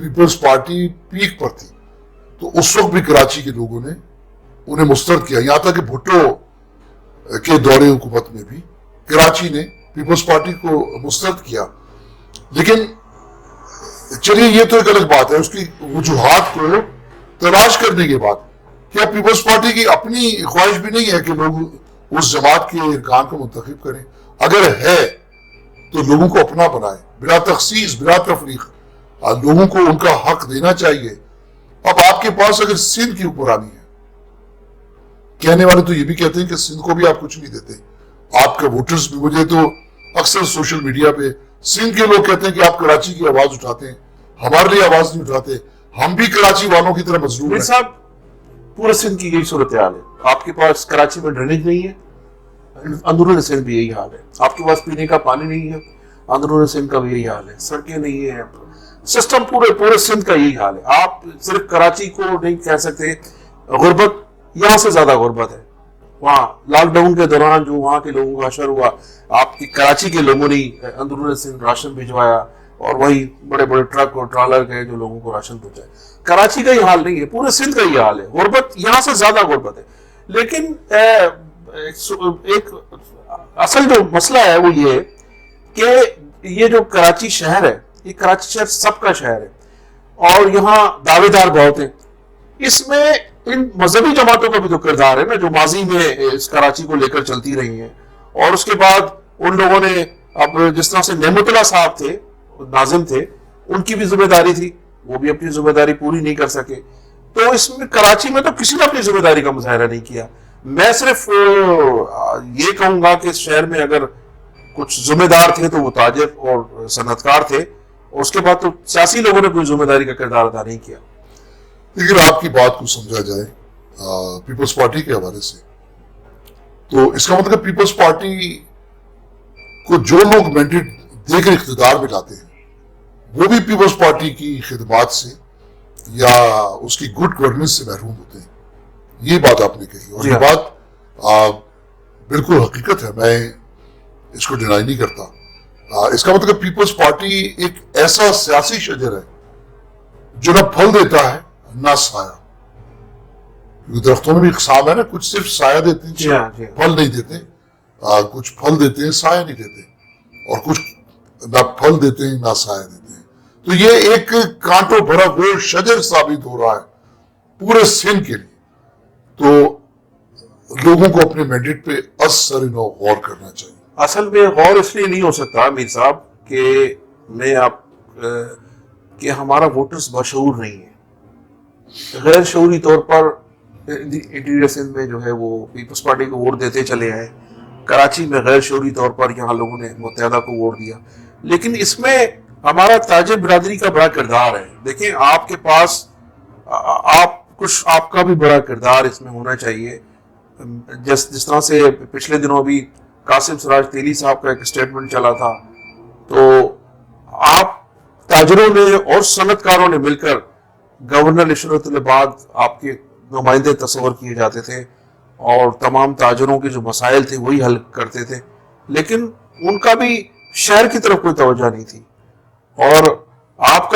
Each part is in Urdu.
پیپلز پارٹی پیک پر تھی تو اس وقت بھی کراچی کے لوگوں نے انہیں مسترد کیا، یہاں تک کہ بھٹو کے دور حکومت میں بھی کراچی نے پیپلز پارٹی کو مسترد کیا. لیکن چلیے یہ تو ایک الگ بات ہے، اس کی وجوہات کو تلاش کرنے کے بعد کیا پیپلز پارٹی کی اپنی خواہش بھی نہیں ہے کہ لوگ اس جماعت کے ارکان کو منتخب کریں؟ اگر ہے تو لوگوں کو اپنا بنائے بلا تخصیص بلا تفریق، لوگوں کو ان کا حق دینا چاہیے. اب آپ کے پاس اگر سندھ کی حکمرانی ہے، کہنے والے تو یہ بھی کہتے ہیں کہ سندھ کو بھی آپ کچھ نہیں دیتے، آپ کے ووٹرز بھی، مجھے تو اکثر سوشل میڈیا پہ سندھ کے لوگ کہتے ہیں کہ آپ کراچی کی آواز اٹھاتے ہیں، ہمارے لیے آواز نہیں اٹھاتے، ہم بھی کراچی والوں کی طرح مظلوم ہیں. صاحب پورے سندھ کی یہی صورتحال ہے. آپ کے پاس کراچی میں ڈرینیج نہیں ہے، اندرون سندھ بھی یہی حال ہے. آپ کے پاس پینے کا پانی نہیں ہے، اندرون سندھ کا بھی یہی حال ہے. سڑکیں نہیں ہیں، سسٹم پورے سندھ کا یہی حال ہے. آپ صرف کراچی کو نہیں کہہ سکتے، غربت یہاں سے زیادہ غربت ہے. وہاں لاک ڈاؤن کے دوران جو وہاں کے لوگوں کا اشر ہوا، آپ کی کراچی کے لوگوں نے اندرون سندھ راشن بھجوایا، اور وہی بڑے بڑے ٹرک اور ٹرالر گئے جو لوگوں کو راشن پہنچائے. کراچی کا یہ حال نہیں ہے، پورے سندھ کا یہ حال ہے. غربت یہاں سے زیادہ غربت ہے. لیکن ایک اصل جو مسئلہ ہے وہ یہ ہے کہ یہ جو کراچی شہر ہے، یہ کراچی شہر سب کا شہر ہے، اور یہاں دعوے دار بہت ہیں. اس میں ان مذہبی جماعتوں کا بھی تو کردار ہے نا، جو ماضی میں اس کراچی کو لے کر چلتی رہی ہیں. اور اس کے بعد ان لوگوں نے اب جس طرح سے نعمت اللہ صاحب تھے، ناظم تھے، ان کی بھی ذمہ داری تھی، وہ بھی اپنی ذمہ داری پوری نہیں کر سکے. تو اس میں کراچی میں تو کسی نے اپنی ذمہ داری کا مظاہرہ نہیں کیا. میں صرف یہ کہوں گا کہ اس شہر میں اگر کچھ ذمہ دار تھے تو وہ تاجر اور صنعت کار تھے، اور اس کے بعد تو سیاسی لوگوں نے کوئی ذمہ داری کا کردار ادا نہیں کیا. لیکن آپ کی بات کو سمجھا جائے پیپلز پارٹی کے حوالے سے، تو اس کا مطلب پیپلز پارٹی کو جو لوگ مینڈیٹ دے کر اقتدار میں لاتے ہیں وہ بھی پیپلز پارٹی کی خدمات سے یا اس کی گڈ گورننس سے محروم ہوتے ہیں. یہ بات آپ نے کہی، اور یہ بات بالکل حقیقت ہے، میں اس کو ڈینائی نہیں کرتا. اس کا مطلب پیپلز پارٹی ایک ایسا سیاسی شجر ہے جو نہ پھل دیتا ہے نہ سایہ. کیونکہ درختوں میں بھی اقسام ہے نا، کچھ صرف سایہ دیتے ہیں، پھل نہیں دیتے، کچھ پھل دیتے ہیں سایہ نہیں دیتے، اور کچھ نہ پھل دیتے ہیں نہ سایہ دیتے ہیں. تو یہ ایک کانٹوں بھرا وہ شجر ثابت ہو رہا ہے پورے سندھ کے لیے. تو لوگوں کو اپنے مینڈیٹ پہ اثر نو غور کرنا چاہیے. اصل میں غور اس لیے نہیں ہو سکتا میر صاحب کہ ہمارا ووٹرز بشعور نہیں ہے. غیر شعوری طور پر انٹیریئر سندھ میں جو ہے وہ پیپلز پارٹی کو ووٹ دیتے چلے آئے. کراچی میں غیر شعوری طور پر یہاں لوگوں نے متحدہ کو ووٹ دیا. لیکن اس میں ہمارا تاجر برادری کا بڑا کردار ہے. دیکھیں آپ کے پاس آپ کا بھی بڑا کردار اس میں ہونا چاہیے. جس طرح سے پچھلے دنوں بھی قاسم سراج تیلی صاحب کا ایک اسٹیٹمنٹ چلا تھا، تو آپ تاجروں نے اور صنعت کاروں نے مل کر گورنر عشرت العباد آپ کے نمائندے تصور کیے جاتے تھے، اور تمام تاجروں کے جو مسائل تھے وہی حل کرتے تھے. لیکن ان کا بھی شہر کی طرف کوئی توجہ نہیں تھی. اور آپ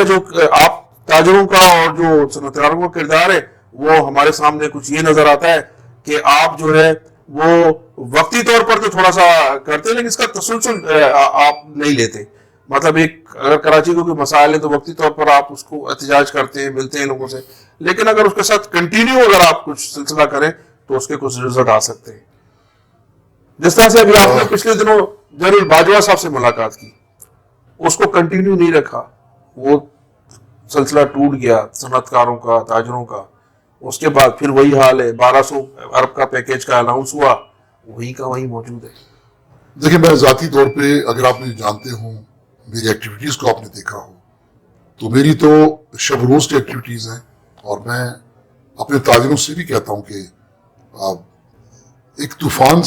تاجروں کا اور جو صنعت کاروں کا کردار ہے وہ ہمارے سامنے کچھ یہ نظر آتا ہے کہ آپ جو ہے وہ وقتی طور پر تو تھوڑا سا کرتے ہیں، لیکن اس کا تسلسل آپ نہیں لیتے. مطلب اگر کراچی کو کوئی مسائل ہے تو وقتی طور پر آپ اس کو احتجاج کرتے ہیں، ملتے ہیں لوگوں سے، لیکن اگر اس کے ساتھ کنٹینیو اگر آپ کچھ سلسلہ کریں تو اس کے کچھ رزلٹ آ سکتے ہیں. جس طرح سے ابھی آپ نے پچھلے دنوں جنرل باجوہ صاحب سے ملاقات کی، اس کو کنٹینیو نہیں رکھا، وہ سلسلہ ٹوٹ گیا صنعت کاروں کا، تاجروں کا. اس کے بعد پھر وہی حال ہے، 1200 ارب کا پیکیج کا اناؤنس ہوا، وہی کا وہی موجود ہے. دیکھیں میں ذاتی طور پہ اگر آپ مجھے جانتے ہوں، میری ایکٹیویٹیز کو آپ نے دیکھا ہو، تو میری تو شب روز کی ایکٹیویٹیز ہیں. اور میں اپنے تاجروں سے بھی کہتا ہوں کہ ایک طوفان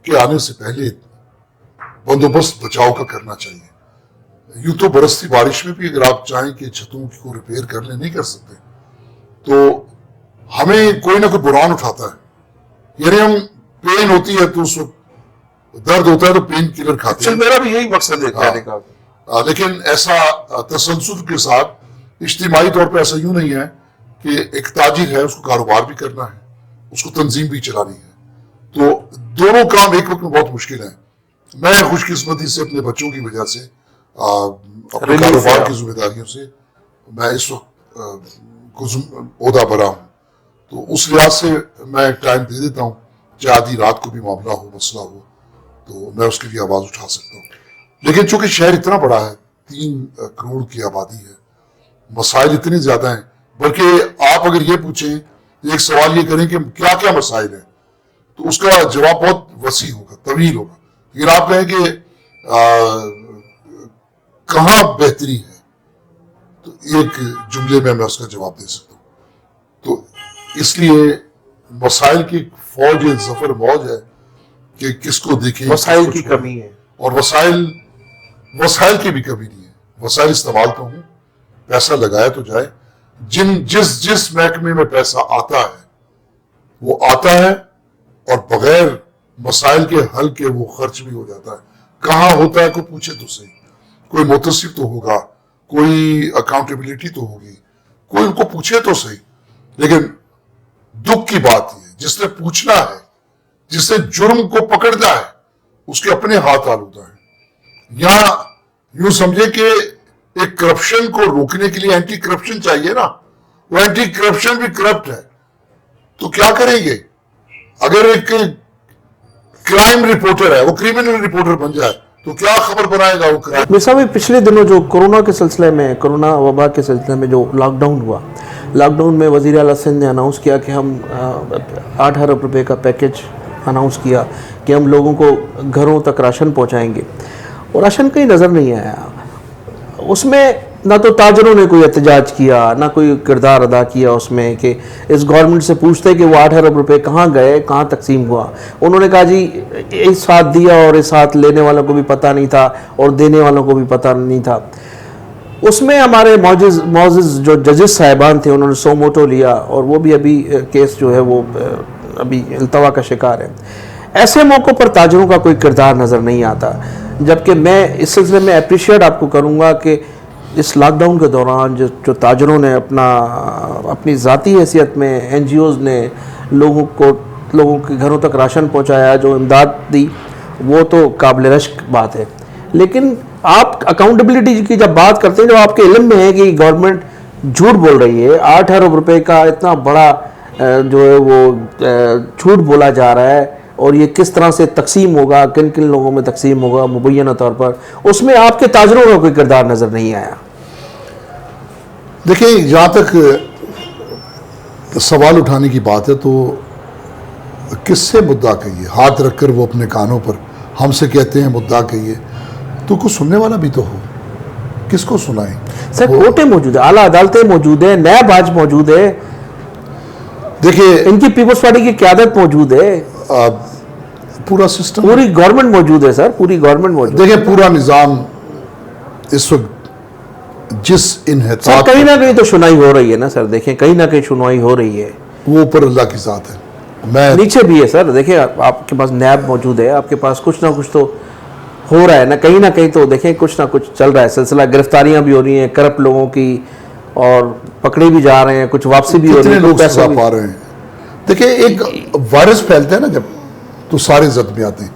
کے آنے سے پہلے بندوبست بچاؤ کا کرنا چاہیے. یوں تو برستی بارش میں بھی اگر آپ چاہیں کہ چھتوں کو ریپیئر کر لیں، نہیں کر سکتے. تو ہمیں کوئی نہ کوئی بحران اٹھاتا ہے، یعنی ہم پین ہوتی ہے تو اس وقت درد ہوتا ہے تو پین کلر کھاتے ہیں. میرا بھی یہی مقصد ہے کہنے کا. لیکن ایسا تسلسل کے ساتھ اجتماعی طور پہ ایسا یوں نہیں ہے کہ ایک تاجر ہے اس کو کاروبار بھی کرنا ہے, اس کو تنظیم بھی چلانی ہے, تو دونوں کام ایک وقت میں بہت مشکل ہیں. میں خوش قسمتی سے اپنے بچوں کی وجہ سے اپنے کاروبار کی ذمہ داریوں سے میں اس وقت عہدہ برا ہوں, تو اس لحاظ سے میں ٹائم دے دیتا ہوں, چاہے آدھی رات کو بھی معاملہ ہو, مسئلہ ہو, تو میں اس کے لیے آواز اٹھا سکتا ہوں. لیکن چونکہ شہر اتنا بڑا ہے, 3 کروڑ کی آبادی ہے, مسائل اتنے زیادہ ہیں, بلکہ آپ اگر یہ پوچھیں, ایک سوال یہ کریں کہ کیا کیا مسائل ہیں, تو اس کا جواب بہت وسیع ہوگا, طویل ہوگا. لیکن آپ کہیں کہ کہاں بہتری ہے, تو ایک جملے میں اس کا جواب دے سکتا ہوں. تو اس لیے مسائل کی فوج ظفر موج ہے کہ کس کو دیکھیں, وسائل کی کمی ہے, اور وسائل کی بھی کمی نہیں ہے. وسائل استعمال تو ہوں, پیسہ لگایا تو جائے. جس محکمے میں پیسہ آتا ہے وہ آتا ہے, اور بغیر مسائل کے حل کے وہ خرچ بھی ہو جاتا ہے. کہاں ہوتا ہے کوئی پوچھے تو صحیح, کوئی متصف تو ہوگا, کوئی اکاؤنٹیبلٹی تو ہوگی, کوئی ان کو پوچھے تو صحیح. لیکن دکھ کی بات یہ ہے, جس نے پوچھنا ہے, جس نے جرم کو پکڑنا ہے, اس کے اپنے ہاتھ آلودہ ہیں. یہاں یوں سمجھے کہ ایک کرپشن کو روکنے کے لیے اینٹی کرپشن چاہیے نا, وہ اینٹی کرپشن بھی کرپٹ ہے, تو کیا کریں گے؟ اگر ایک کرائم رپورٹر ہے وہ کرمنل رپورٹر بن جائے تو کیا خبر بنائے گا وہ کرائم. میرے صاحب پچھلے دنوں جو کورونا کے سلسلے میں, کورونا وبا کے سلسلے میں جو لاک ڈاؤن ہوا, لاک ڈاؤن میں وزیر اعلیٰ سندھ نے اناؤنس کیا کہ ہم 8 ارب روپے کا پیکج اناؤنس کیا کہ ہم لوگوں کو گھروں تک راشن پہنچائیں گے, اور راشن کہیں نظر نہیں آیا. اس میں نہ تو تاجروں نے کوئی احتجاج کیا, نہ کوئی کردار ادا کیا اس میں کہ اس گورنمنٹ سے پوچھتے کہ وہ 8 ارب روپے کہاں گئے, کہاں تقسیم ہوا. انہوں نے کہا جی اس ہاتھ دیا اور اس ہاتھ لینے والوں کو بھی پتہ نہیں تھا اور دینے والوں کو بھی پتہ نہیں تھا. اس میں ہمارے معزز جو ججز صاحبان تھے انہوں نے سو موٹو لیا, اور وہ بھی ابھی کیس جو ہے وہ ابھی التوا کا شکار ہے. ایسے موقع پر تاجروں کا کوئی کردار نظر نہیں آتا. جبکہ میں اس سلسلے میں اپریشیٹ آپ کو کروں گا کہ اس لاک ڈاؤن کے دوران جو تاجروں نے اپنی ذاتی حیثیت میں, این جی اوز نے لوگوں کے گھروں تک راشن پہنچایا, جو امداد دی, وہ تو قابل رشک بات ہے. لیکن آپ اکاؤنٹیبلٹی کی جب بات کرتے ہیں, جو آپ کے علم میں ہے کہ گورنمنٹ جھوٹ بول رہی ہے, 8 ارب روپے کا اتنا بڑا جو ہے وہ جھوٹ بولا جا رہا ہے, اور یہ کس طرح سے تقسیم ہوگا, کن کن لوگوں میں تقسیم ہوگا مبینہ طور پر, اس میں آپ کے تاجروں کا کوئی کردار نظر نہیں آیا. دیکھیں, جہاں تک سوال اٹھانے کی بات ہے تو کس سے مدعا کہیے, ہاتھ رکھ کر وہ اپنے کانوں پر ہم سے کہتے ہیں مدعا کہیے, تو کچھ سننے والا بھی تو ہو, کس کو سنائیں. سر کورٹیں موجود ہیں, اعلیٰ عدالتیں موجود ہیں, نیب آج موجود ہے, دیکھیں ان کی پیپلز پارٹی کی قیادت موجود ہے, پورا سسٹم, پوری گورنمنٹ موجود ہے سر, پوری گورنمنٹ موجود ہے. دیکھیں پورا نظام اس وقت جس انحطاط, سر کہیں نہ کہیں تو سنائی ہو رہی ہے نا سر, دیکھیں کہیں نہ کہیں سنائی ہو رہی ہے, وہ اوپر اللہ کی ذات ہے. میں نیچے بھی ہے سر, دیکھیں آپ کے پاس نیب موجود ہے, آپ کے پاس کچھ نہ کچھ تو ہو رہا ہے نا, کہیں نہ کہیں تو دیکھیں کچھ نہ کچھ چل رہا ہے سلسلہ. گرفتاریاں بھی ہو رہی ہیں کرپٹ لوگوں کی, اور پکڑے بھی جا رہے ہیں, کچھ واپسی بھی ہو رہی ہے, کتنے لوگ پیسہ سزا بھی. پا رہے ہیں. دیکھیں ایک وائرس پھیلتا ہے نا جب, تو سارے زد میں آتے ہیں.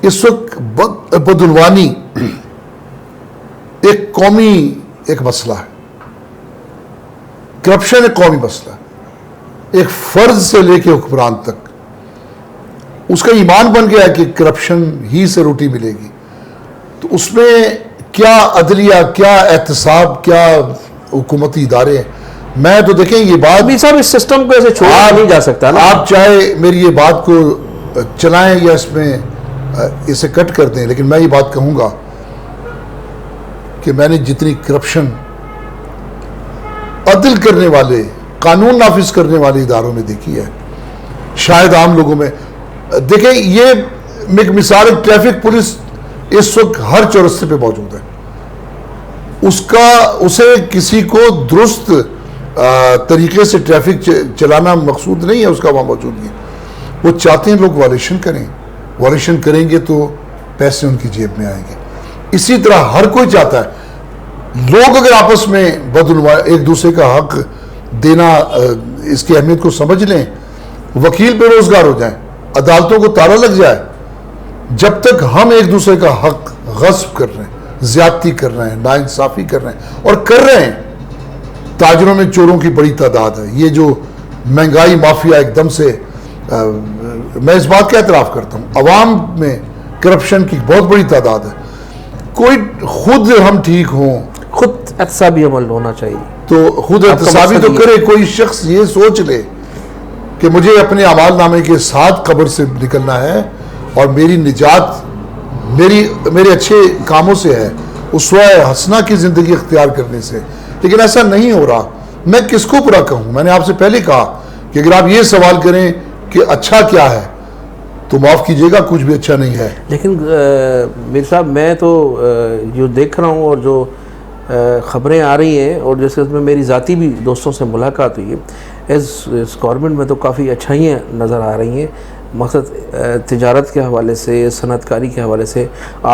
اس وقت بدعنوانی ایک قومی ایک مسئلہ ہے, کرپشن ایک قومی مسئلہ ہے, ایک فرد سے لے کے حکمران تک اس کا ایمان بن گیا ہے کہ کرپشن ہی سے روٹی ملے گی. تو اس میں کیا عدلیہ, کیا احتساب, کیا حکومتی ادارے ہیں. میں تو دیکھیں یہ بات ابھی صاحب اس سسٹم کو ایسے چھوڑا نہیں جا سکتا نا. آپ چاہے میری یہ بات کو چلائیں یا اس میں اسے کٹ کر دیں, لیکن میں یہ بات کہوں گا کہ میں نے جتنی کرپشن عدل کرنے والے, قانون نافذ کرنے والے اداروں میں دیکھی ہے, شاید عام لوگوں میں. دیکھیں یہ ایک مثال, ٹریفک پولیس اس وقت ہر چورستے پہ موجود ہے. اسے کسی کو درست طریقے سے ٹریفک چلانا مقصود نہیں ہے اس کا وہاں موجودگی. وہ چاہتے ہیں لوگ وائلیشن کریں, وائلیشن کریں گے تو پیسے ان کی جیب میں آئیں گے. اسی طرح ہر کوئی چاہتا ہے لوگ اگر آپس میں بدعنوانی ایک دوسرے کا حق دینا اس کی اہمیت کو سمجھ لیں، وکیل بے روزگار ہو جائیں، عدالتوں کو تالا لگ جائے، جب تک ہم ایک دوسرے کا حق غصب کر رہے ہیں، زیادتی کر رہے ہیں، ناانصافی کر رہے ہیں اور کر رہے ہیں، تاجروں میں چوروں کی بڑی تعداد ہے، یہ جو مہنگائی مافیا ایک دم سے میں اس بات کا اعتراف کرتا ہوں، عوام میں کرپشن کی بہت بڑی تعداد ہے، کوئی خود ہم ٹھیک ہوں، خود احتسابی عمل ہونا چاہیے، تو خود احتسابی تو کرے، کوئی شخص یہ سوچ لے کہ مجھے اپنے اعمال نامے کے ساتھ قبر سے نکلنا ہے اور میری نجات میرے اچھے کاموں سے ہے، اسوہ حسنہ کی زندگی اختیار کرنے سے، لیکن ایسا نہیں ہو رہا۔ میں کس کو برا کہوں؟ میں نے آپ سے پہلے کہا کہ اگر آپ یہ سوال کریں کہ اچھا کیا ہے تو معاف کیجئے گا، کچھ بھی اچھا نہیں ہے۔ لیکن میر صاحب میں تو جو دیکھ رہا ہوں اور جو خبریں آ رہی ہیں اور جیسے اس میں میری ذاتی بھی دوستوں سے ملاقات ہوئی ہے، اس گورنمنٹ میں تو کافی اچھائیاں نظر آ رہی ہیں، مقصد تجارت کے حوالے سے، صنعت کاری کے حوالے سے۔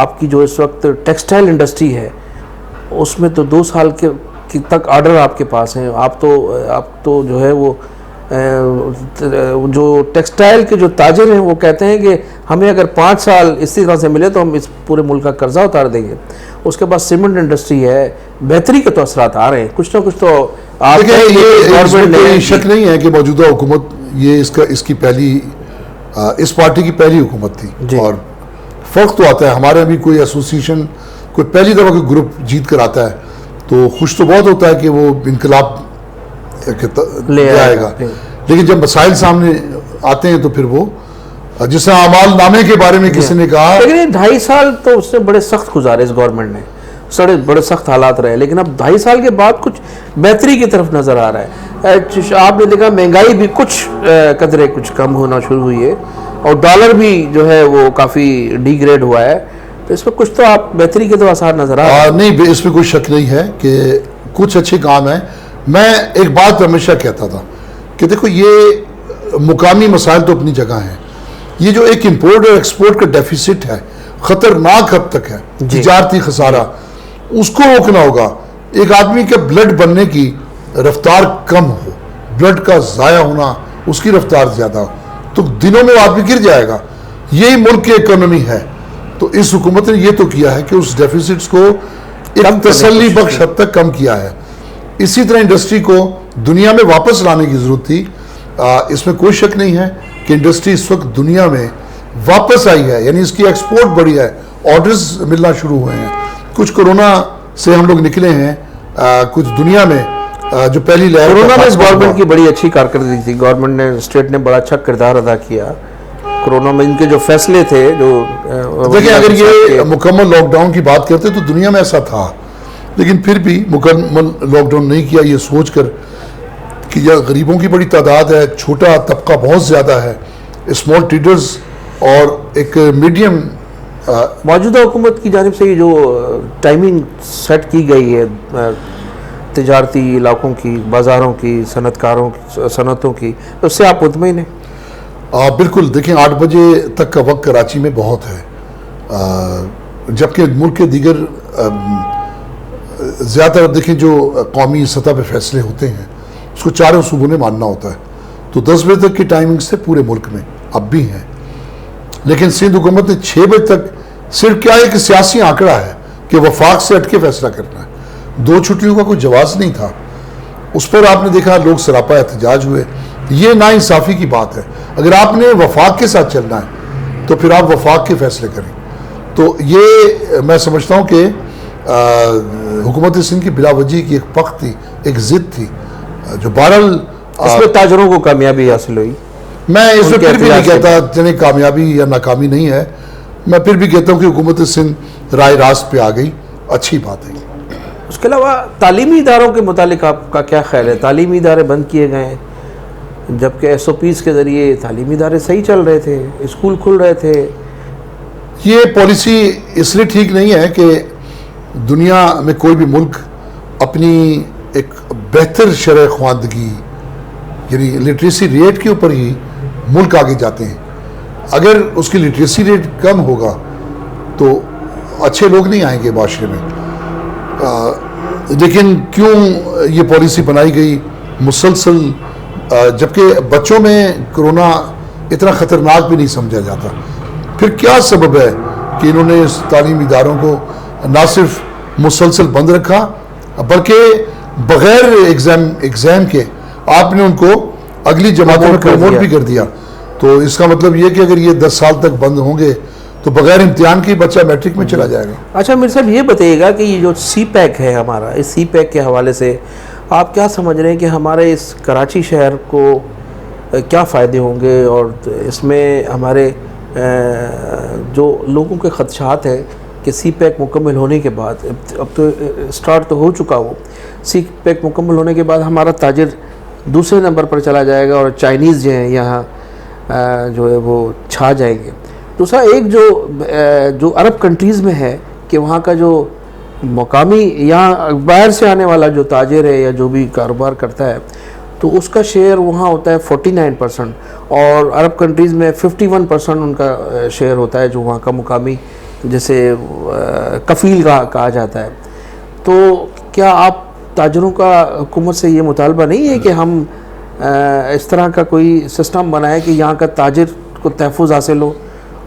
آپ کی جو اس وقت ٹیکسٹائل انڈسٹری ہے اس میں تو 2 سال کے تک آرڈر آپ کے پاس ہیں، آپ تو جو ہے وہ جو ٹیکسٹائل کے جو تاجر ہیں وہ کہتے ہیں کہ ہمیں اگر 5 سال اسی طرح سے ملے تو ہم اس پورے ملک کا قرضہ اتار دیں گے۔ اس کے بعد سیمنٹ انڈسٹری ہے، بہتری کے تو اثرات آ رہے ہیں، کچھ نہ کچھ تو آپ کوئی شک نہیں ہے کہ موجودہ حکومت یہ اس کی پہلی اس پارٹی کی پہلی حکومت تھی، اور فرق تو آتا ہے، ہمارے بھی کوئی ایسوسیشن کوئی پہلی دفعہ کوئی گروپ جیت کر آتا ہے تو خوش تو بہت ہوتا ہے کہ وہ انقلاب لے آئے گا، لیکن جب مسائل سامنے آتے ہیں تو پھر وہ جس طرح اعمال نامے کے بارے میں کسی نے کہا، لیکن 2.5 سال تو اس نے بڑے سخت گزارے اس گورنمنٹ نے، بڑے سخت حالات رہے، لیکن اب 2.5 سال کے بعد کچھ بہتری کی طرف نظر آ رہا ہے۔ آپ نے دیکھا مہنگائی بھی کچھ کم ہونا شروع ہوئی ہے اور ڈالر بھی جو ہے وہ کافی ڈی گریڈ ہوا ہے، تو اس میں کچھ تو آپ بہتری کے تو آثار نظر آ رہے ہیں۔ نہیں، اس میں کوئی شک نہیں ہے کہ کچھ اچھے کام ہیں۔ میں ایک بات ہمیشہ کہتا تھا کہ دیکھو یہ مقامی مسائل تو اپنی جگہ ہیں، یہ جو ایک امپورٹ اور ایکسپورٹ کا ڈیفیسٹ ہے خطرناک حد تک ہے، تجارتی خسارہ، اس کو روکنا ہوگا۔ ایک آدمی کے بلڈ بننے کی رفتار کم ہو، بلڈ کا ضائع ہونا اس کی رفتار زیادہ ہو تو دنوں میں وہ آدمی گر جائے گا، یہی ملک کی اکانومی ہے۔ تو اس حکومت نے یہ تو کیا ہے کہ اس ڈیفیسٹس کو ایک تسلی بخش حد تک کم کیا ہے۔ اسی طرح انڈسٹری کو دنیا میں واپس لانے کی ضرورت تھی، اس میں کوئی شک نہیں ہے کہ انڈسٹری اس وقت دنیا میں واپس آئی ہے، یعنی اس کی ایکسپورٹ بڑھی ہے، آرڈرز ملنا شروع ہوئے ہیں، کچھ کورونا سے ہم لوگ نکلے ہیں، کچھ دنیا میں جو پہلی لہر کورونا میں اس گورنمنٹ کی بڑی اچھی کارکردگی تھی، گورنمنٹ نے اسٹیٹ نے بڑا اچھا کردار ادا کیا کورونا میں، ان کے جو فیصلے تھے جو دیکھیں اگر یہ مکمل لاک ڈاؤن کی بات کرتے تو دنیا میں ایسا تھا، لیکن پھر بھی مکمل لاک ڈاؤن نہیں کیا، یہ سوچ کر کہ یہ غریبوں کی بڑی تعداد ہے، چھوٹا طبقہ بہت زیادہ ہے، اسمال ٹریڈرز اور ایک میڈیم۔ موجودہ حکومت کی جانب سے یہ جو ٹائمنگ سیٹ کی گئی ہے تجارتی علاقوں کی، بازاروں کی، صنعتوں کی، اس سے آپ مطمئن ہیں؟ بالکل، دیکھیں 8 بجے تک کا وقت کراچی میں بہت ہے، جبکہ ملک کے دیگر زیادہ تر دیکھیں جو قومی سطح پہ فیصلے ہوتے ہیں اس کو 4 صوبوں نے ماننا ہوتا ہے، تو 10 بجے تک کی ٹائمنگ سے پورے ملک میں اب بھی ہیں، لیکن سندھ حکومت نے 6 بجے تک صرف کیا ایک سیاسی آنکڑا ہے کہ وفاق سے ہٹ کے فیصلہ کرنا ہے، 2 چھٹیوں کا کوئی جواز نہیں تھا، اس پر آپ نے دیکھا لوگ سراپا احتجاج ہوئے، یہ ناانصافی کی بات ہے۔ اگر آپ نے وفاق کے ساتھ چلنا ہے تو پھر آپ وفاق کے فیصلے کریں، تو یہ میں سمجھتا ہوں کہ حکومت سندھ کی بلا وجہ کی ایک پخ تھی، ایک ضد تھی، جو بہرحال اس میں تاجروں کو کامیابی حاصل ہوئی۔ میں اس میں پھر بھی نہیں کہتا جنہیں کامیابی یا ناکامی نہیں ہے، میں پھر بھی کہتا ہوں کہ حکومت سندھ رائے راست پہ آ گئی، اچھی بات ہے۔ اس کے علاوہ تعلیمی اداروں کے متعلق آپ کا کیا خیال ہے؟ تعلیمی ادارے بند کیے گئے ہیں جبکہ ایس او پیز کے ذریعے تعلیمی ادارے صحیح چل رہے تھے، اسکول کھل رہے تھے۔ یہ پالیسی اس لیے ٹھیک نہیں ہے کہ دنیا میں کوئی بھی ملک اپنی ایک بہتر شرح خواندگی یعنی لٹریسی ریٹ کے اوپر ہی ملک آگے جاتے ہیں، اگر اس کی لٹریسی ریٹ کم ہوگا تو اچھے لوگ نہیں آئیں گے معاشرے میں۔ لیکن کیوں یہ پالیسی بنائی گئی مسلسل، جبکہ بچوں میں کرونا اتنا خطرناک بھی نہیں سمجھا جاتا؟ پھر کیا سبب ہے کہ انہوں نے اس تعلیمی اداروں کو نہ صرف مسلسل بند رکھا بلکہ بغیر ایگزام کے آپ نے ان کو اگلی جماعتوں میں پروموٹ بھی کر دیا؟ تو اس کا مطلب یہ کہ اگر یہ 10 سال تک بند ہوں گے تو بغیر امتحان کے بچہ میٹرک میں چلا جائے گا۔ اچھا میر صاحب یہ بتائیے گا کہ یہ جو سی پیک ہے ہمارا، اس سی پیک کے حوالے سے آپ کیا سمجھ رہے ہیں کہ ہمارے اس کراچی شہر کو کیا فائدے ہوں گے، اور اس میں ہمارے جو لوگوں کے خدشات ہیں کہ سی پیک مکمل ہونے کے بعد، اب تو سٹارٹ تو ہو چکا وہ، سی پیک مکمل ہونے کے بعد ہمارا تاجر دوسرے نمبر پر چلا جائے گا اور چائنیز جو ہیں یہاں جو ہے وہ چھا جائیں گے۔ دوسرا ایک جو عرب کنٹریز میں ہے کہ وہاں کا جو مقامی یہاں باہر سے آنے والا جو تاجر ہے یا جو بھی کاروبار کرتا ہے تو اس کا شیئر وہاں ہوتا ہے 49%، اور عرب کنٹریز میں 51% ان کا شیئر ہوتا ہے جو وہاں کا مقامی جیسے کفیل کہا جاتا ہے۔ تو کیا آپ تاجروں کا حکومت سے یہ مطالبہ نہیں ہے کہ ہم اس طرح کا کوئی سسٹم بنائے کہ یہاں کا تاجر کو تحفظ حاصل ہو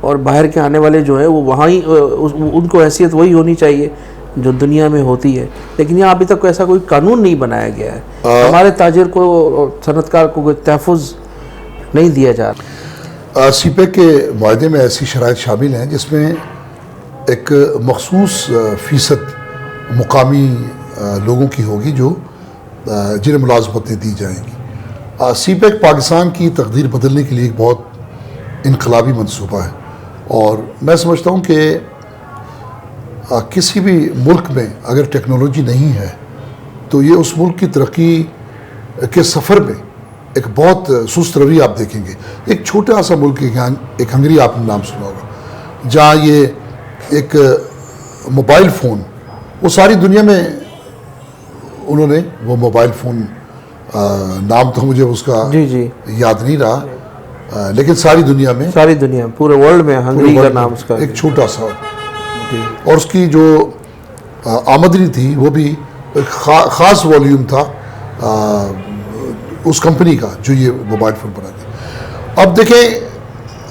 اور باہر کے آنے والے جو ہیں وہ وہاں ہی ان کو حیثیت وہی ہونی چاہیے جو دنیا میں ہوتی ہے، لیکن یہاں ابھی تک ایسا کوئی قانون نہیں بنایا گیا ہے، ہمارے تاجر کو اور صنعت کار کو کوئی تحفظ نہیں دیا جا رہا۔ سی پیک کے معاہدے میں ایسی شرائط شامل ہیں جس میں ایک مخصوص فیصد مقامی لوگوں کی ہوگی جو جنہیں ملازمتیں دی جائیں گی۔ سی پیک پاکستان کی تقدیر بدلنے کے لیے ایک بہت انقلابی منصوبہ ہے، اور میں سمجھتا ہوں کہ کسی بھی ملک میں اگر ٹیکنالوجی نہیں ہے تو یہ اس ملک کی ترقی کے سفر میں ایک بہت سست روی آپ دیکھیں گے۔ ایک چھوٹا سا ملک ایک ہنگری آپ نے نام سنا ہوگا، جہاں یہ ایک موبائل فون، وہ ساری دنیا میں انہوں نے وہ موبائل فون، نام تو مجھے اس کا جی یاد نہیں رہا، لیکن ساری دنیا پورے ورلڈ میں ہنگری کا نام اس کا ایک چھوٹا سا، اور اس کی جو آمدنی تھی وہ بھی ایک خاص والیوم تھا اس کمپنی کا جو یہ موبائل فون بنا دی۔ اب دیکھیں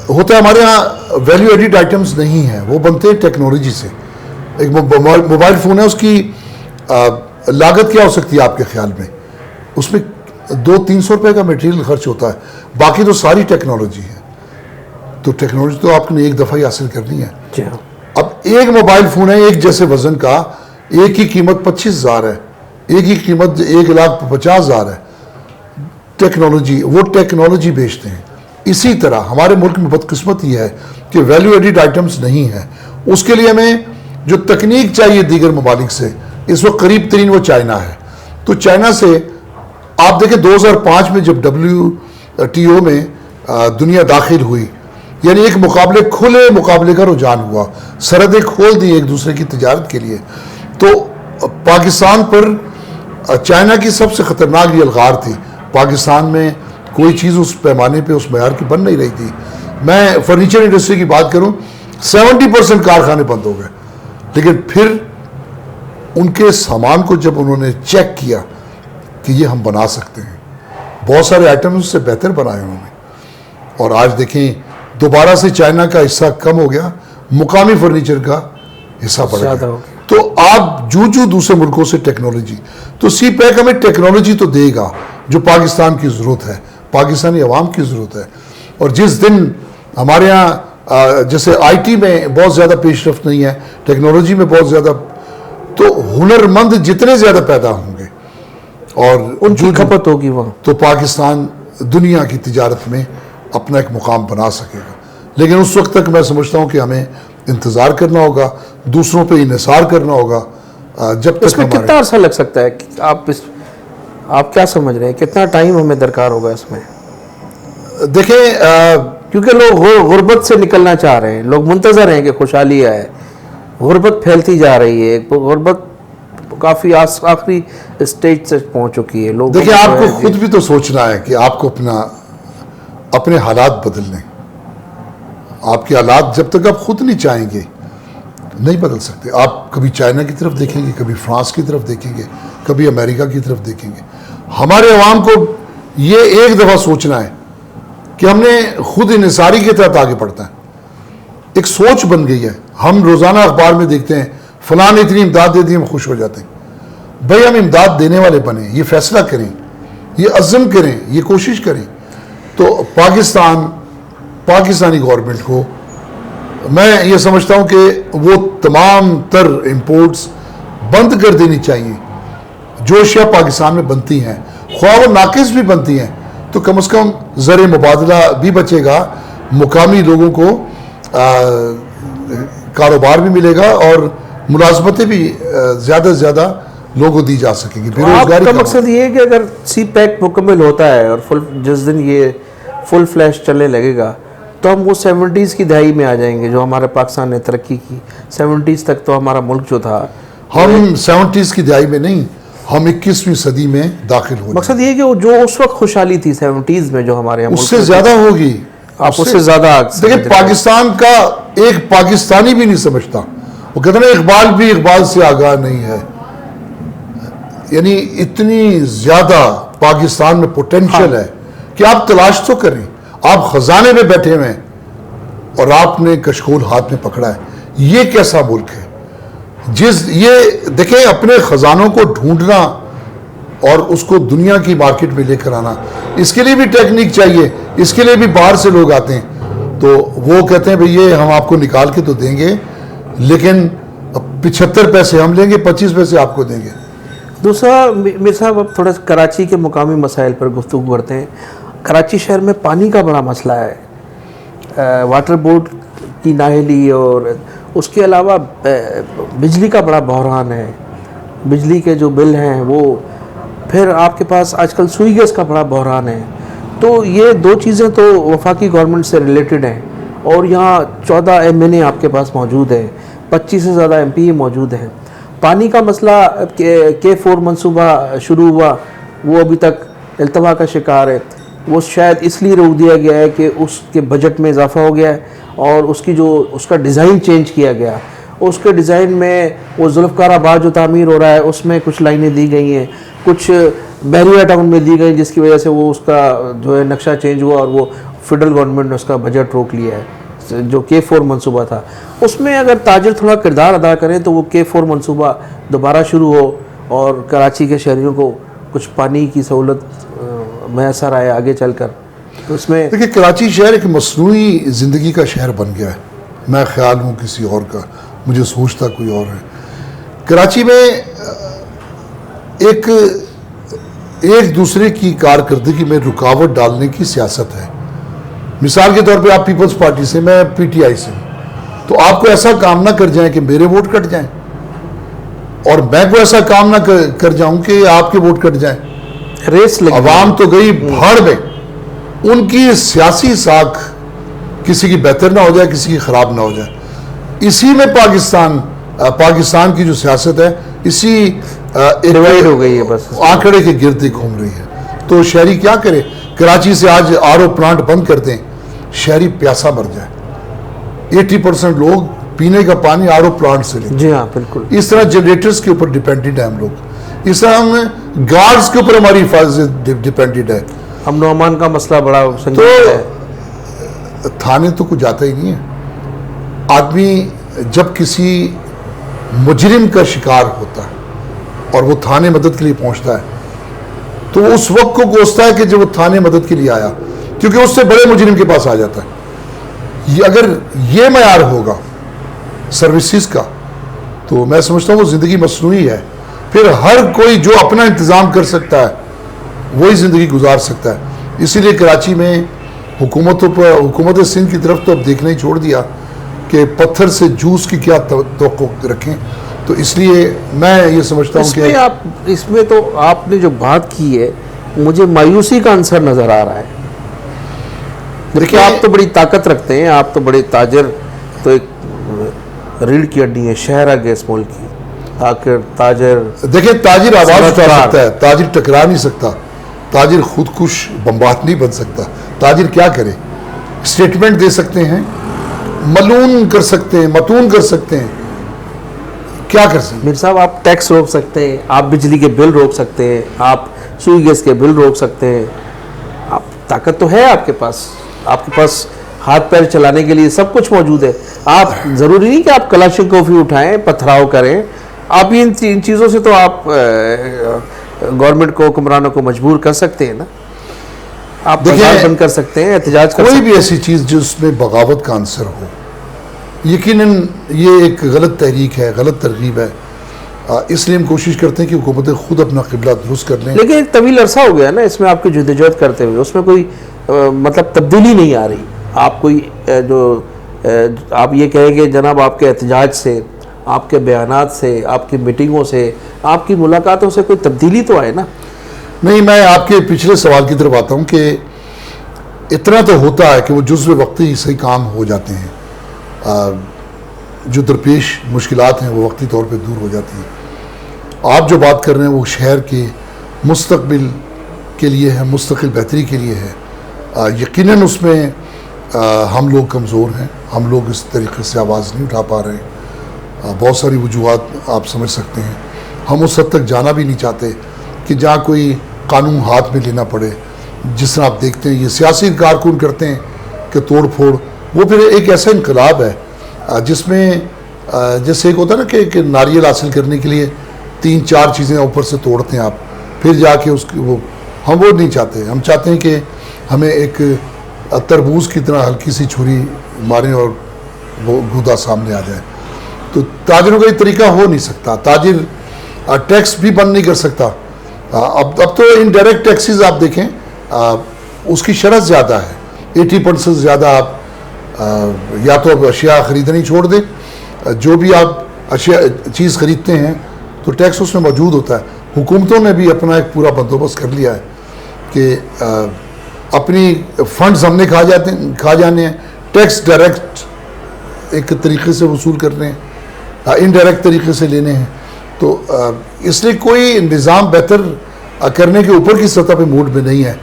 ہوتا ہے ہمارے ہاں ویلیو ایڈیڈ آئٹمز نہیں ہیں، وہ بنتے ہیں ٹیکنالوجی سے۔ ایک موبائل فون ہے، اس کی لاگت کیا ہو سکتی ہے آپ کے خیال میں؟ اس میں 200-300 روپے کا میٹیریل خرچ ہوتا ہے، باقی تو ساری ٹیکنالوجی ہے۔ تو ٹیکنالوجی تو آپ نے ایک دفعہ ہی حاصل کرنی ہے۔ اب ایک موبائل فون ہے ایک جیسے وزن کا، ایک کی قیمت 25,000 ہے، ایک کی قیمت 1,50,000 ہے۔ ٹیکنالوجی، وہ ٹیکنالوجی بیچتے ہیں۔ اسی طرح ہمارے ملک میں بدقسمت یہ ہے کہ ویلیو ایڈیڈ آئٹمز نہیں ہیں، اس کے لیے ہمیں جو تکنیک چاہیے دیگر ممالک سے، اس وقت قریب ترین وہ چائنا ہے۔ تو چائنا سے آپ دیکھیں 2005 میں جب WTO میں دنیا داخل ہوئی، یعنی ایک کھلے مقابلے کا رجحان ہوا، سرحدیں کھول دی ایک دوسرے کی تجارت کے لیے، تو پاکستان پر چائنا کی سب سے خطرناک یہ الغار تھی۔ پاکستان میں کوئی چیز اس پیمانے پہ اس معیار کی بن نہیں رہی تھی۔ میں فرنیچر انڈسٹری کی بات کروں، 70% کارخانے بند ہو گئے، لیکن پھر ان کے سامان کو جب انہوں نے چیک کیا کہ یہ ہم بنا سکتے ہیں، بہت سارے آئٹم اس سے بہتر بنائے انہوں نے، اور آج دیکھیں دوبارہ سے چائنا کا حصہ کم ہو گیا، مقامی فرنیچر کا حصہ بڑھ گیا۔ تو آپ جو دوسرے ملکوں سے ٹیکنالوجی، تو سی پیک ہمیں ٹیکنالوجی تو دے گا جو پاکستان کی ضرورت ہے، پاکستانی عوام کی ضرورت ہے۔ اور جس دن ہمارے ہاں جیسے آئی ٹی میں بہت زیادہ پیش رفت نہیں ہے، ٹیکنالوجی میں بہت زیادہ، تو ہنرمند جتنے زیادہ پیدا ہوں گے اور ان کی کھپت ہوگی وہاں، تو پاکستان دنیا کی تجارت میں اپنا ایک مقام بنا سکے گا۔ لیکن اس وقت تک میں سمجھتا ہوں کہ ہمیں انتظار کرنا ہوگا، دوسروں پہ انحصار کرنا ہوگا، جب تک اس میں کتنا عرصہ لگ سکتا ہے؟ آپ کیا سمجھ رہے ہیں کتنا ٹائم ہمیں درکار ہوگا اس میں؟ دیکھیں کیونکہ لوگ غربت سے نکلنا چاہ رہے ہیں، لوگ منتظر ہیں کہ خوشحالی آئے، غربت پھیلتی جا رہی ہے، غربت کافی آخری اسٹیج سے پہنچ چکی ہے۔ لوگ دیکھیں آپ کو خود بھی تو سوچنا ہے کہ آپ کو اپنے حالات بدلنے، آپ کے حالات جب تک آپ خود نہیں چاہیں گے، نہیں بدل سکتے. آپ کبھی چائنا کی طرف دیکھیں گے, کبھی فرانس کی طرف دیکھیں گے, کبھی امریکہ کی طرف دیکھیں گے. ہمارے عوام کو یہ ایک دفعہ سوچنا ہے کہ ہم نے خود انحصاری کے تحت آگے بڑھتا ہے. ایک سوچ بن گئی ہے. ہم روزانہ اخبار میں دیکھتے ہیں فلاں نے اتنی امداد دے دی, ہم خوش ہو جاتے ہیں. بھائی ہم امداد دینے والے بنیں, یہ فیصلہ کریں, یہ عزم کریں, یہ کوشش کریں. تو پاکستانی گورنمنٹ کو میں یہ سمجھتا ہوں کہ وہ تمام تر امپورٹس بند کر دینی چاہیے جو اشیاء پاکستان میں بنتی ہیں, خواہ وہ ناقص بھی بنتی ہیں تو کم از کم زر مبادلہ بھی بچے گا, مقامی لوگوں کو کاروبار بھی ملے گا اور ملازمتیں بھی زیادہ سے زیادہ لوگوں کو دی جا سکیں گی. بے روزگاری کا مقصد یہ ہے کہ اگر سی پیک مکمل ہوتا ہے اور جس دن یہ فل فلیش چلنے لگے گا تو ہم وہ 70s کی دہائی میں آ جائیں گے جو ہمارے پاکستان نے ترقی کی. 70s تک تو ہمارا ملک جو تھا, ہم 70s کی دہائی میں نہیں, ہم 21ویں صدی میں داخل ہو. مقصد یہ کہ جو اس وقت خوشحالی تھی 70s میں جو ہمارے اس سے زیادہ ہوگی. آپ اس سے زیادہ دیکھیں پاکستان کا ایک پاکستانی بھی نہیں سمجھتا. وہ کہتے ہیں اقبال بھی اقبال سے آگاہ نہیں ہے. یعنی اتنی زیادہ پاکستان میں پوٹینشل ہے کہ آپ تلاش تو کریں. آپ خزانے میں بیٹھے ہوئے ہیں اور آپ نے کشکول ہاتھ میں پکڑا ہے. یہ کیسا ملک ہے یہ دیکھیں, اپنے خزانوں کو ڈھونڈنا اور اس کو دنیا کی مارکیٹ میں لے کر آنا, اس کے لیے بھی ٹیکنیک چاہیے. اس کے لیے بھی باہر سے لوگ آتے ہیں تو وہ کہتے ہیں بھئی یہ ہم آپ کو نکال کے تو دیں گے لیکن 75 پیسے ہم لیں گے, 25 پیسے آپ کو دیں گے. دوسرا میر صاحب اب تھوڑا کراچی کے مقامی مسائل پر گفتگو کرتے ہیں. کراچی شہر میں پانی کا بڑا مسئلہ ہے, واٹر بورڈ کی نااہلی اور اس کے علاوہ بجلی کا بڑا بحران ہے. بجلی کے جو بل ہیں وہ, پھر آپ کے پاس آج کل سوئی گیس کا بڑا بحران ہے. تو یہ دو چیزیں تو وفاقی گورنمنٹ سے ریلیٹڈ ہیں اور یہاں 14 MNA آپ کے پاس موجود ہیں, 25 سے زیادہ MPA موجود ہیں. پانی کا مسئلہ K4 منصوبہ شروع ہوا, وہ ابھی تک التوا کا شکار ہے. وہ شاید اس لیے روک دیا گیا ہے کہ اس کے بجٹ میں اضافہ ہو گیا ہے اور اس کا ڈیزائن چینج کیا گیا. اس کے ڈیزائن میں وہ ذوالفقار آباد جو تعمیر ہو رہا ہے اس میں کچھ لائنیں دی گئی ہیں, کچھ بحریہ ٹاؤن میں دی گئی, جس کی وجہ سے وہ اس کا جو ہے نقشہ چینج ہوا اور وہ فیڈرل گورنمنٹ نے اس کا بجٹ روک لیا ہے. جو K4 منصوبہ تھا اس میں اگر تاجر تھوڑا کردار ادا کریں تو وہ K4 منصوبہ دوبارہ شروع ہو اور کراچی کے شہریوں کو کچھ پانی کی سہولت میسر آئے آگے چل کر. تو اس میں دیکھیں کراچی شہر ایک مصنوعی زندگی کا شہر بن گیا ہے. میں خیال ہوں کسی اور کا, مجھے سوچتا کوئی اور ہے. کراچی میں ایک دوسرے کی کارکردگی میں رکاوٹ ڈالنے کی سیاست ہے. مثال کے طور پہ آپ پیپلز پارٹی سے, میں PTI سے ہوں, تو آپ کو ایسا کام نہ کر جائیں کہ میرے ووٹ کٹ جائیں اور میں کو ایسا کام نہ کر جاؤں کہ آپ کے ووٹ کٹ جائیں. ریس لگی, عوام تو گئی بھاڑ میں. ان کی سیاسی ساکھ کسی کی بہتر نہ ہو جائے, کسی کی خراب نہ ہو جائے. اسی میں پاکستان کی جو سیاست ہے اسی ڈیوائڈ ہو گئی ہے, بس آنکڑے کے گرد گھوم رہی ہے. تو شہری کیا کرے؟ کراچی سے آج RO پلانٹ بند کر دیں, شہری پیاسا مر جائے. 80% لوگ پینے کا پانی RO پلانٹ سے لیں. جی ہاں بالکل. اس طرح جنریٹرز کے اوپر ڈیپینڈنٹ ہیں ہم لوگ. اس طرح ہم گارڈز کے اوپر ہماری حفاظت ڈیپینڈنٹ ہے. امن و امان کا مسئلہ بڑا سنگین ہے. تھانے تو کچھ جاتا ہی نہیں ہے. آدمی جب کسی مجرم کا شکار ہوتا ہے اور وہ تھانے مدد کے لیے پہنچتا ہے تو اس وقت کو کوستا ہے کہ جب وہ تھانے مدد کے لیے آیا, کیونکہ اس سے بڑے مجرم کے پاس آ جاتا ہے. اگر یہ معیار ہوگا سروسز کا تو میں سمجھتا ہوں وہ زندگی مصنوعی ہے. پھر ہر کوئی جو اپنا انتظام کر سکتا ہے وہی زندگی گزار سکتا ہے. اسی لیے کراچی میں حکومت سندھ کی طرف تو اب دیکھنا ہی چھوڑ دیا کہ پتھر سے جوس کی کیا توقع رکھیں. تو اس لیے میں یہ سمجھتا ہوں کہ اس میں تو آپ نے جو بات کی ہے مجھے مایوسی کا عنصر نظر آ رہا ہے. دیکھیں آپ تو بڑی طاقت رکھتے ہیں, آپ تو بڑے تاجر, تو ایک ریڑھ کی ہڈی ہے شہر گیس ملک کی. تاجر دیکھیں تاجر آواز اٹھا سکتا ہے, تاجر ٹکرا نہیں سکتا, تاجر خودکش بمبات نہیں بن سکتا. تاجر کیا کرے؟ اسٹیٹمنٹ دے سکتے ہیں, ملون کر سکتے ہیں, متون کر سکتے ہیں, کیا کر سکتے ہیں؟ میر صاحب آپ ٹیکس روک سکتے ہیں, آپ بجلی کے بل روک سکتے ہیں, آپ سوئی گیس کے بل روک سکتے ہیں, آپ طاقت تو ہے آپ کے پاس ہاتھ پیر چلانے کے لیے سب کچھ موجود ہے. آپ ضروری نہیں کہ آپ کلاشنکوف ہی اٹھائیں, پتھراؤ کریں. آپ ان چیزوں سے تو آپ گورنمنٹ کو, حکمرانوں کو مجبور کر سکتے ہیں نا. آپ بازار بند کر سکتے ہیں, احتجاج کر سکتے ہیں. کوئی بھی ایسی چیز جس میں بغاوت کا عنصر ہو, یقیناً یہ ایک غلط تحریک ہے, غلط ترغیب ہے. اس لیے ہم کوشش کرتے ہیں کہ حکومتیں خود اپنا قبلہ درست کر لیں. لیکن ایک طویل عرصہ ہو گیا نا اس میں آپ کی جدوجہد کرتے ہوئے, اس میں کوئی مطلب تبدیلی نہیں آ رہی. آپ کوئی آپ یہ کہیں کہ جناب آپ کے احتجاج سے, آپ کے بیانات سے, آپ کی میٹنگوں سے, آپ کی ملاقاتوں سے کوئی تبدیلی تو آئے نا. نہیں, میں آپ کے پچھلے سوال کی طرف آتا ہوں کہ اتنا تو ہوتا ہے کہ وہ جزو وقتی صحیح کام ہو جاتے ہیں, جو درپیش مشکلات ہیں وہ وقتی طور پہ دور ہو جاتی ہیں. آپ جو بات کر رہے ہیں وہ شہر کے مستقبل کے لیے ہے, مستقل بہتری کے لیے ہے. یقیناً اس میں ہم لوگ کمزور ہیں, ہم لوگ اس طریقے سے آواز نہیں اٹھا پا رہے ہیں. بہت ساری وجوہات آپ سمجھ سکتے ہیں. ہم اس حد تک جانا بھی نہیں چاہتے کہ جہاں کوئی قانون ہاتھ میں لینا پڑے. جس طرح آپ دیکھتے ہیں یہ سیاسی کارکن کرتے ہیں کہ توڑ پھوڑ, وہ پھر ایک ایسا انقلاب ہے جس میں جیسے ایک ہوتا ہے نا کہ ناریل حاصل کرنے کے لیے 3-4 چیزیں اوپر سے توڑتے ہیں آپ, پھر جا کے اس کی ہم وہ نہیں چاہتے. ہم چاہتے ہیں کہ ہمیں ایک تربوز کی طرح ہلکی سی چھری ماریں اور وہ گودا سامنے آ جائے. تو تاجروں کا یہ طریقہ ہو نہیں سکتا. تاجر ٹیکس بھی بند نہیں کر سکتا. اب تو انڈائریکٹ ٹیکسز آپ دیکھیں اس کی شرح زیادہ ہے, 80% زیادہ. آپ یا تو اب اشیاء خریدنی چھوڑ دیں, جو بھی آپ چیز خریدتے ہیں تو ٹیکس اس میں موجود ہوتا ہے. حکومتوں نے بھی اپنا ایک پورا بندوبست کر لیا ہے کہ اپنی فنڈز ہم نے کھا جانے ہیں, ٹیکس ڈائریکٹ ایک طریقے سے وصول کرنے ہیں, انڈائریکٹ طریقے سے لینے ہیں. تو اس لیے کوئی نظام بہتر کرنے کے اوپر کی سطح پہ موڈ میں نہیں ہے.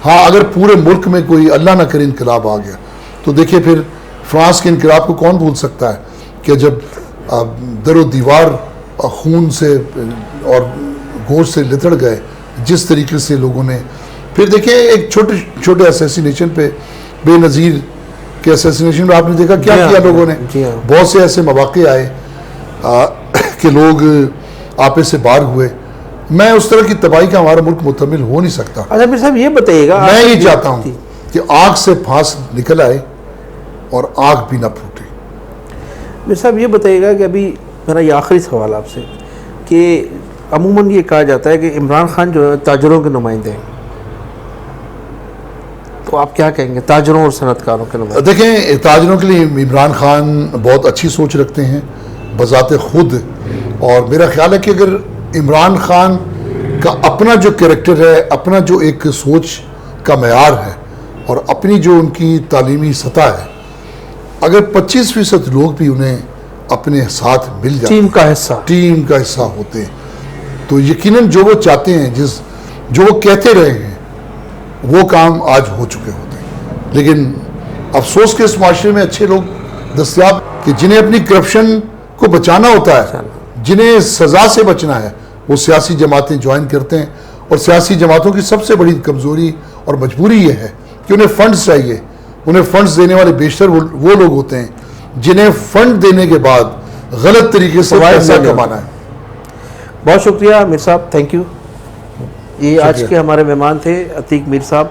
ہاں اگر پورے ملک میں کوئی اللہ نہ کرے انقلاب آ گیا تو دیکھیں پھر فرانس کے انقلاب کو کون بھول سکتا ہے کہ جب در و دیوار خون سے اور گوشت سے لتڑ گئے جس طریقے سے لوگوں نے. پھر دیکھیں ایک چھوٹے اسیسینیشن پہ, بے نظیر کے اسیسینیشن میں آپ نے دیکھا کیا کیا لوگوں نے. بہت سے ایسے مواقع آئے کہ لوگ آپے سے باہر ہوئے. میں اس طرح کی تباہی کا ہمارا ملک متحمل ہو نہیں سکتا. اچھا میر صاحب یہ بتائیے گا, میں یہ چاہتا ہوں کہ آنکھ سے پھانس نکل آئے اور آنکھ بھی نہ پھوٹے. میر صاحب یہ بتائیے گا کہ ابھی میرا یہ آخری سوال آپ سے کہ عموماً یہ کہا جاتا ہے کہ عمران خان جو ہے تاجروں کے نمائندے ہیں, تو آپ کیا کہیں گے تاجروں اور صنعت کاروں کے نمائندے؟ دیکھیں تاجروں کے لیے عمران خان بہت اچھی سوچ رکھتے ہیں بذات خود, اور میرا خیال ہے کہ اگر عمران خان کا اپنا جو کریکٹر ہے, اپنا جو ایک سوچ کا معیار ہے اور اپنی جو ان کی تعلیمی سطح ہے, اگر 25% لوگ بھی انہیں اپنے ساتھ مل جاتے ٹیم کا حصہ ہوتے ہیں تو یقیناً جو وہ چاہتے ہیں, جو وہ کہتے رہے ہیں, وہ کام آج ہو چکے ہوتے ہیں. لیکن افسوس کے اس معاشرے میں اچھے لوگ دستیاب کہ جنہیں اپنی کرپشن کو بچانا ہوتا ہے, جنہیں سزا سے بچنا ہے, وہ سیاسی جماعتیں جوائن کرتے ہیں. اور سیاسی جماعتوں کی سب سے بڑی کمزوری اور مجبوری یہ ہے کہ انہیں فنڈز چاہیے. انہیں فنڈز دینے والے بیشتر وہ لوگ ہوتے ہیں جنہیں فنڈ دینے کے بعد غلط طریقے سے پیسہ کمانا ہے. بہت شکریہ میر صاحب, تھینک یو. یہ آج کے ہمارے مہمان تھے عتیق میر صاحب.